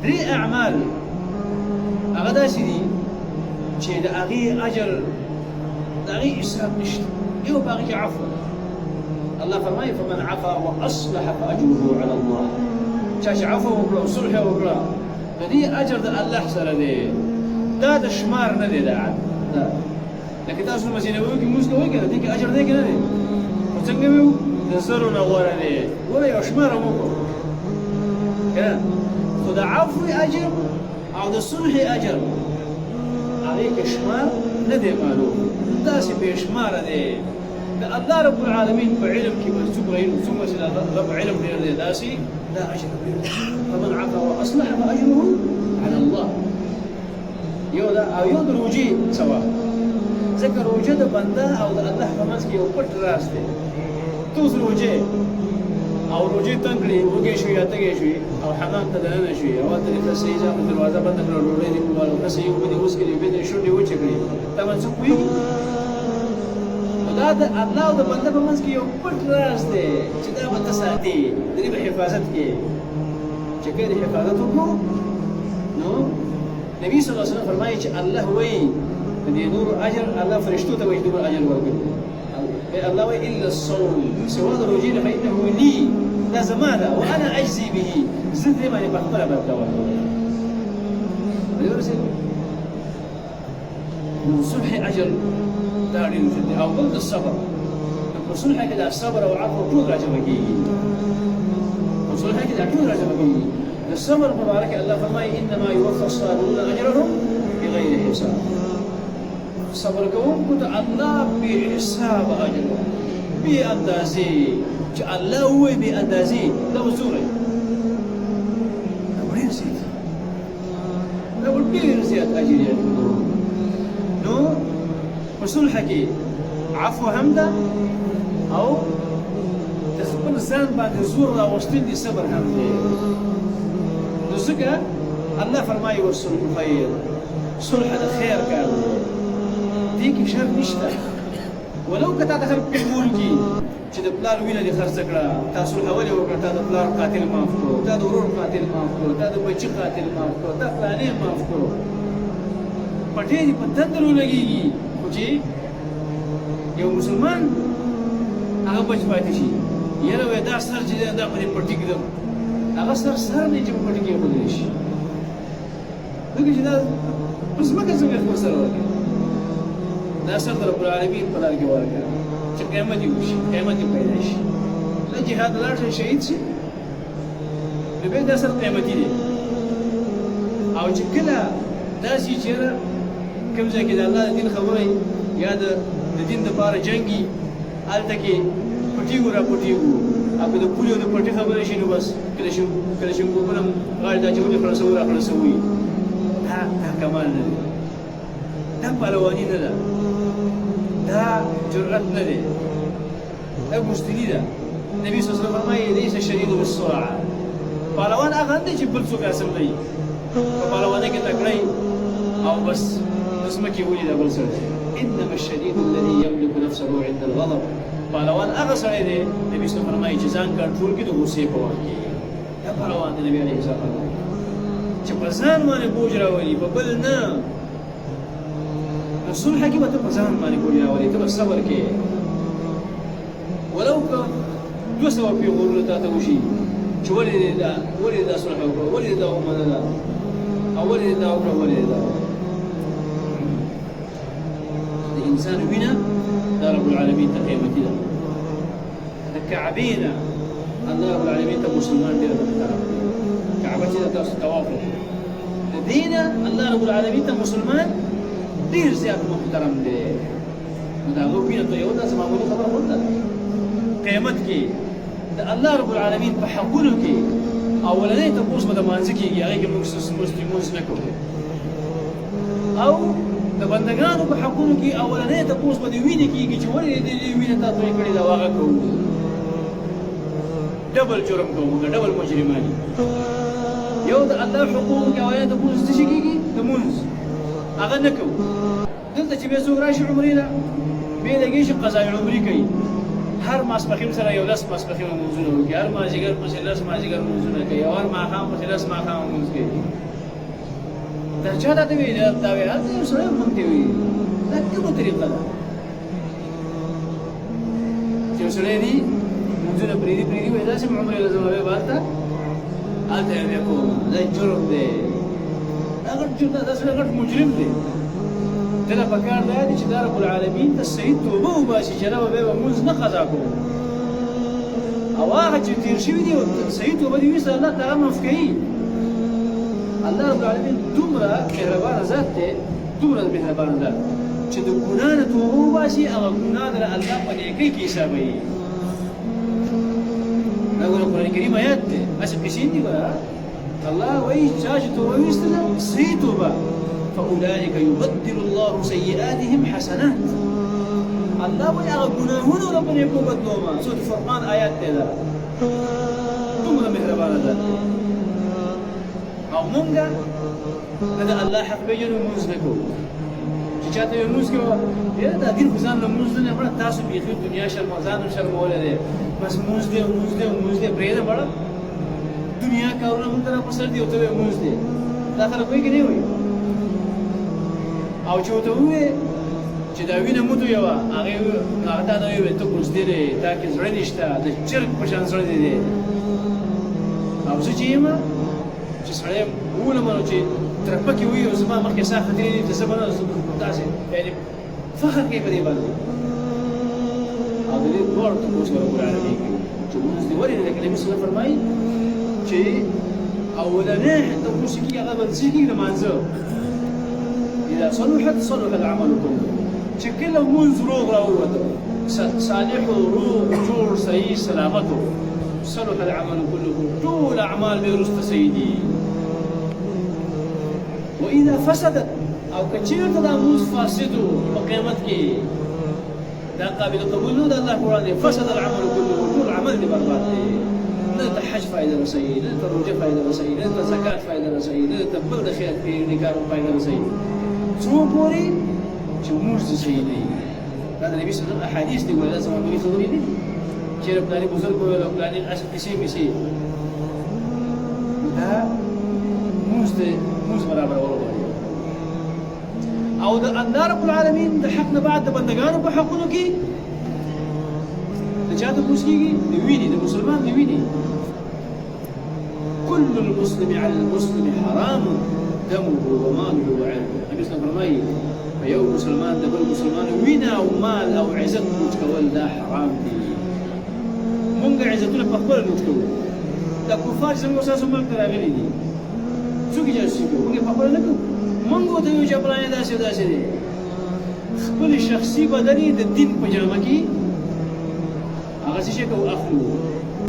درې اعمال هغه داسې دي چې د هغې اجر د هغې حساب نشته یو په هغې کې عفو الله فرمایي فمن عفا واصلح فاجره على الله چا چې عفو وکړه او صلح وکړه د دې اجر د الله سره دی دا د شمار نه دی دا لکه تاسو مسجد نبوي کې لمونځ کوئ که نه دې کې اجر دی که نه دی خو څنګه وي د زرو نه غوره دی ګوره یو شمار هم وکړو که نه خو د عفو اجر او د صلح اجر هغې کې شمار نه دی معلوم داسې بې شماره دی د الله رب العالمین په علم کې به څومره چې د رب علم ډېر دی داسې دا اجر ډېر فمن عفا واصلح فاجره على الله یو دا او یو د روجې ثواب ځکه روجه د بنده او د الله په منځ کې یو پټ راز دی ته اوس روجې او روجې تنګ کړې وږې شوې یا تږې شوې او حمام ته دننه شوې او هلته دې ښه صحیح ځای دروازه بنده کړه ډوډۍ دې ووهله ښه صحیح اوبه دې وڅښلې اوبه دې شونډې وچې کړې تا باندې څوک پوهېږي دا د الله او د بنده په منځ کې یو پټ راز دی چې دا به ته ساتې د دې په حفاظت کې چې که دې حفاظت وکړو نو نبي صلی الله علیه وسلم فرمایي چې الله وایي د دې نور اجر الله فرشتو ته وایي دومره اجر ورکوي الله وایي الا الصوم سوا د روژې نه فانه لي دا زما ده وانا اجزي به زه دې باندې په خپله بدلوم نو صلح اجر دا ډېر وجود دی او بل د صبر په صلح کې دا صبر او عفو ټول راجمع کېږي په صلح کې دا ټول راجمع کېږي د صبر په باره کې الله فرمایي انما یوفى الصابرون اجرهم بغیر حساب صبر کوونکو ته الله بې حساب اجر بې اندازې چې الله ووایي بې اندازې دا به څومره دا به ډېر زیات دا به ډېر زیات اجر یې نو په صلح کې عفو هم ده او د خپل ځان باندې زور راوستل دي صبر هم دی نو ځکه الله فرمایي والصلح خیر صلح د خیر کار دی دې کې شر نشته ولو که تا د خلک پېښول کي چې د پلار وینه دې خرڅه کړه تا صلح ولې وکړه تا د پلار قاتل معاف کړو تا د ورور قاتل معاف کړو تا د بچي قاتل معاف کړو تا فلانې معاف کړو پټې دې په تندر ولګېږي خو چې یو مسلمان هغه بچ پاتې شي یاره وایي دا سر چې دی دا په دې پټي کړم هغه سر نه چې په پټي کې ایښودلی شي ځکه چې دا په ځمکه څنګه خپل سر ورکړي دا سر د رب العالمین په لار کې ورکړه چې قیامت یې وشي قیامت یې پیدا شي دا جهاد ته لاړ شي شهید شي نو بیا دا سر قیامتي دی او چې کله داسې چېرې کوم ځای کې د الله د دین خبره یا د دین دپاره جنګي هلته کې پټېږو را پټېږو او که د پولې او د پټې خبره شي نو بس کله شنګوبونه غاړې دا اچولي خلاصوي را خلاصوي دا کمال نه دی دا پهلواني نه ده دا جرأت نه دی دا ګوستني ده نبي صلی الله علیه وسلم فرمایي لیس الشدید بالسرعه پهلوان هغه نه دی چې بل څوک اسملوي په پهلوانۍ کې تکړه او بس ځمکې ولي دا بل سړی انما الشدید الذي يملك نفسه عند الغضب پهلوان هغه سړی دی نبي صلی الله علیه وسلم فرمایي چې ځان کنټرول کړي د غوسې په وخت کې دا پهلوان دی نبي علیه السلام چې په ځان باندې بوج راولي په بل نه نو صلح کې به ته په ځان باندې بوج راولي ته به صبر کوې ولو که 200 پیغورونه تا ته وشي چې ولې دا صلح وکړه ولې دا ومنله او ولې دا وکړه ولې دا د انسان وینه دا رب العالمین ته قیمتي ده د کعبې نه الله رب العالمین ته مسلمان ډېر محترم دی کعبه چې تاسو طواف وکړئ د دې نه الله رب العالمین ته مسلمان ډېر زیات محترم دی نو د هغه وینه ته یو داسې معمولي خبره خو نه ده قیامت کې د الله رب العالمین په حقونو کې اولنۍ تپوس به د مانځه کېږي هغې کې موږ لمونځ نه کوو او د بندګانو په حقونو کې اولنۍ تپوس به د وینې کېږي چې ولې دې وینه تا توی کړې ده او هغه کوو ډبل جرم کوو موږ ډبل مجرمان یو د الله حقوقو کې اولنۍ تپوس څه شي کېږي د مونځ هغه نه کوو دلته چې بیا څوک راشي عمرې ته بیا لګېږي قضا عمرې کوي هر ماسپخین سره یو لس ماسپخین لمونځونه وکړي، هر مازدیګر پسې لس مازدیګر لمونځونه کوي، او هر ماښام پسې لس ماښام لمونځ کوي. دا چا دا ته وایي؟ دا وایي هلته یو سړی موږ ته وایي. دا کومه طریقه ده چې یو سړی دي لمونځونه پرېږدي وایي داسې عمرې له زما وایي هلته یې بیا کوم. دا جرم دی، دا سړی غټ مجرم دی. ته له پکار دا دی چې دا رب العالمین ته صحیح توبه وباسي چې نه به بیا لمونځ نه قضا کوو، او هغه چې تېر شوي دي صحیح توبه دې ویسته الله تعالی معاف کوي. الله رب العالمین دومره مهربانه ذات دی، دومره مهربانه ذات چې د ګناه نه توبه وباسي، هغه ګناه دله الله په نیکۍ کې حسابوي. دا ګوره قرآن کریم آیات دی، هسې قصې دي ګوره. الله وایي چا چې توبه ویستله صحیح توبه فأولئك يبدل الله سيئاتهم حسنات. الله وایي هغه ګناهونه له په نیکو بدلومه. سورة فرقان آیات دی دا، دومره مهربانه ذات دی. او مونږه د الله حق پېژنو، لمونځ نه کوو. چې چا ته یې لمونځ کوه یاره دا دین خو ځان له لمونځ نه مړه تاسو بیخي دنیا ځان هم شرمولی دی، بس لمونځ دی لمونځ دی پرېږده مړه دنیا کارونه مونږ ته را په سر دي او ته وایې لمونځ دی. دا خلک وایي که نه وایي؟ او چې ورته ووایې چې دا وینه مو تویوه، هغه تا ته وایي ته بزدل یې، تا کې زړه نشته، د چرګ په شان زړه دې دی. او زه چې یم چې سړی وولم نو چې ترپکې وي او زما مخکې ساه ختلې دي، زه به نه داسې یعنې فخر کوي په دې باندې. او د دې دواړو تپوس به رب العالمین کوي چې لمونځ دې ولې دی. لکه نبي صلی الله فرمایي چې اولنی تپوس کېږي هغه به څه کېږي؟ لمانځه. اذا صلحت صلح العمل كله. چې کله لمونځ روغ راووته، صالح روغ جوړ صحیح سلامت و، صلح العمل كله، ټول اعمال به وروسته صحیح دي. واذا فسدت او که چېرته دا لمونځ فاسد و په قیامت کې دا قابل قبول نه د الله قرآن دی، فسد العمل كله، ټول عمل دې برباد دی. نه ته حج فایده رسوي، نه ته روژه فایده رسوي، نه ته زکات فایده رسوي، نه ته بل د خیر کار فایده رسوي. څو پورې چې لمونځ دې صحیح نه وي. دا د نبي صلی الله علیه وسلم احادیث دي، ګوره دا زما ملي خبرې نه دي چې پلاني بزرګ وویل او پلاني هسې کیسې دا لمونځ برابرول غواړي. او د الله رب العالمین د حق نه بعد د بندګانو په حقونو کې د چا تپوس کېږي؟ د وینې، د مسلمان د وینې. كل المسلم على المسلم حرام دمه وماله وعرضه. نبي صلی الله علیه وسلم فرمایي په یو مسلمان د بل مسلمان وینه او مال او عزت لوټ کول دا حرام دي. مونږ عزتونه په خپله لوټ کوو. دا کفار چې زموږ ستاسو ملک ته راغلي دي، څوک جاسوسي کوي؟ مونږ یې په خپله نه کوو. مونږ ورته وایو چې فلانی داسې او داسې دی. خپل شخصي بدن یې د دین په جامه کې هغه څه شی کوو اخلو.